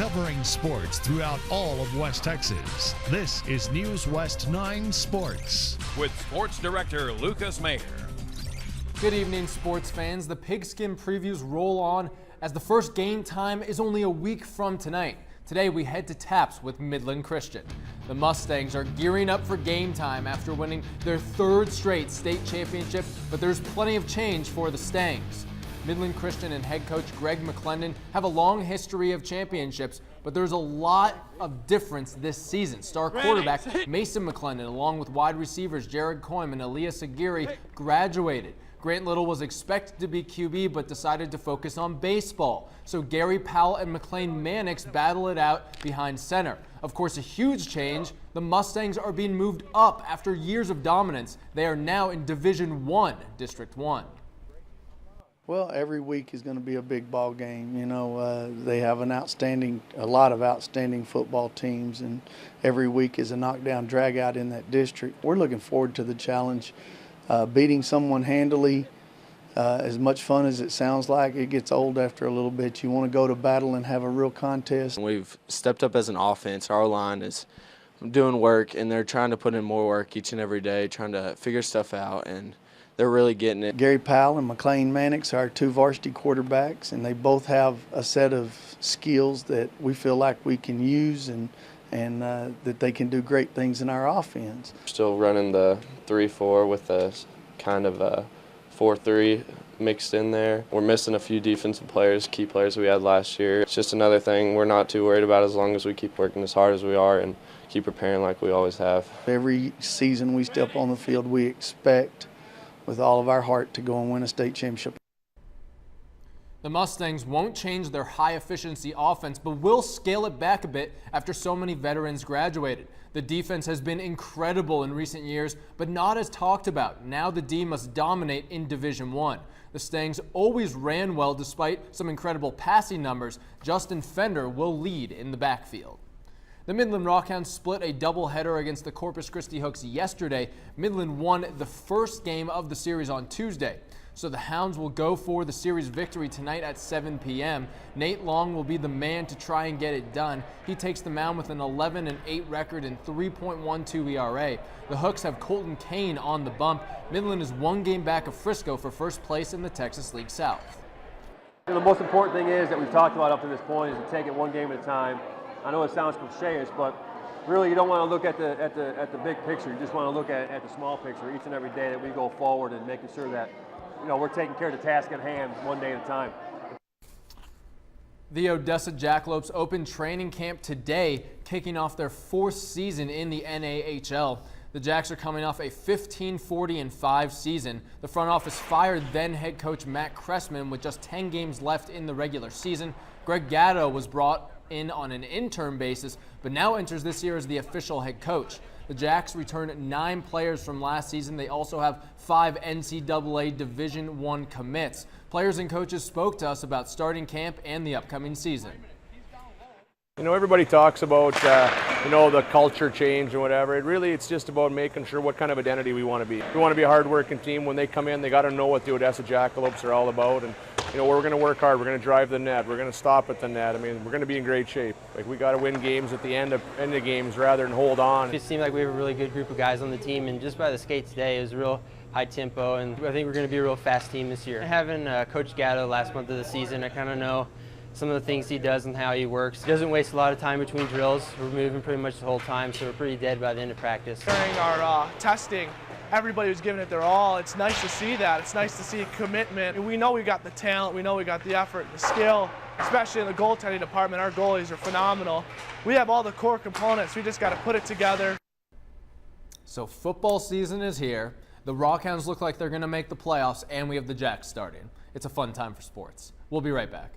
covering sports throughout all of West Texas. This is News West 9 Sports. With Sports Director Lucas Mayer. Good evening, sports fans. The Pigskin previews roll on as the first game time is only a week from tonight. Today we head to Taps with Midland Christian. The Mustangs are gearing up for game time after winning their third straight state championship, but there's plenty of change for the Stangs. Midland Christian and head coach Greg McClendon have a long history of championships, but there's a lot of difference this season. Star quarterback Mason McClendon, along with wide receivers Jared Coyme and Elias Aguirre, graduated. Grant Little was expected to be QB, but decided to focus on baseball. So Gary Powell and McLean Mannix battle it out behind center. Of course, a huge change. The Mustangs are being moved up after years of dominance. They are now in Division I, District 1. Well, every week is going to be a big ball game. You know, they have a lot of outstanding football teams, and every week is a knockdown drag out in that district. We're looking forward to the challenge. Beating someone handily, as much fun as it sounds like, it gets old after a little bit. You want to go to battle and have a real contest. We've stepped up as an offense. Our line is doing work, and they're trying to put in more work each and every day, trying to figure stuff out, and they're really getting it. Gary Powell and McLean Mannix are our two varsity quarterbacks, and they both have a set of skills that we feel like we can use and that they can do great things in our offense. Still running the 3-4 with a kind of a 4-3 mixed in there. We're missing a few defensive players, key players we had last year. It's just another thing we're not too worried about as long as we keep working as hard as we are and keep preparing like we always have. Every season we step on the field, we expect with all of our heart to go and win a state championship. The Mustangs won't change their high-efficiency offense, but will scale it back a bit after so many veterans graduated. The defense has been incredible in recent years, but not as talked about. Now the D must dominate in Division I. The Stangs always ran well despite some incredible passing numbers. Justin Fender will lead in the backfield. The Midland Rockhounds split a doubleheader against the Corpus Christi Hooks yesterday. Midland won the first game of the series on Tuesday. So the Hounds will go for the series victory tonight at 7 p.m. Nate Long will be the man to try and get it done. He takes the mound with an 11-8 record and 3.12 ERA. The Hooks have Colton Kane on the bump. Midland is one game back of Frisco for first place in the Texas League South. And the most important thing is that we've talked about up to this point is to take it one game at a time. I know it sounds cliche-ish, but really you don't want to look at the big picture. You just want to look at the small picture each and every day that we go forward and making sure that we're taking care of the task at hand one day at a time. The Odessa Jackalopes opened training camp today, kicking off their fourth season in the NAHL. The Jacks are coming off a 15-40-5 season. The front office fired then head coach Matt Cressman with just 10 games left in the regular season. Greg Gatto was brought in on an interim basis, but now enters this year as the official head coach. The Jacks returned 9 players from last season. They also have 5 NCAA Division I commits. Players and coaches spoke to us about starting camp and the upcoming season. You know, everybody talks about, the culture change and whatever. It's just about making sure what kind of identity we want to be. We want to be a hard-working team. When they come in, they got to know what the Odessa Jackalopes are all about. And, we're going to work hard. We're going to drive the net. We're going to stop at the net. I mean, we're going to be in great shape. Like, we got to win games at the end of games rather than hold on. It seemed like we have a really good group of guys on the team, and just by the skate today, it was a real high tempo, and I think we're going to be a real fast team this year. Having Coach Gatto last month of the season, I kind of know some of the things he does and how he works. He doesn't waste a lot of time between drills. We're moving pretty much the whole time, so we're pretty dead by the end of practice. During our testing, everybody was giving it their all. It's nice to see that. It's nice to see commitment. And we know we got the talent. We know we got the effort and the skill, especially in the goaltending department. Our goalies are phenomenal. We have all the core components. We just got to put it together. So football season is here. The Rockhounds look like they're going to make the playoffs, and we have the Jacks starting. It's a fun time for sports. We'll be right back.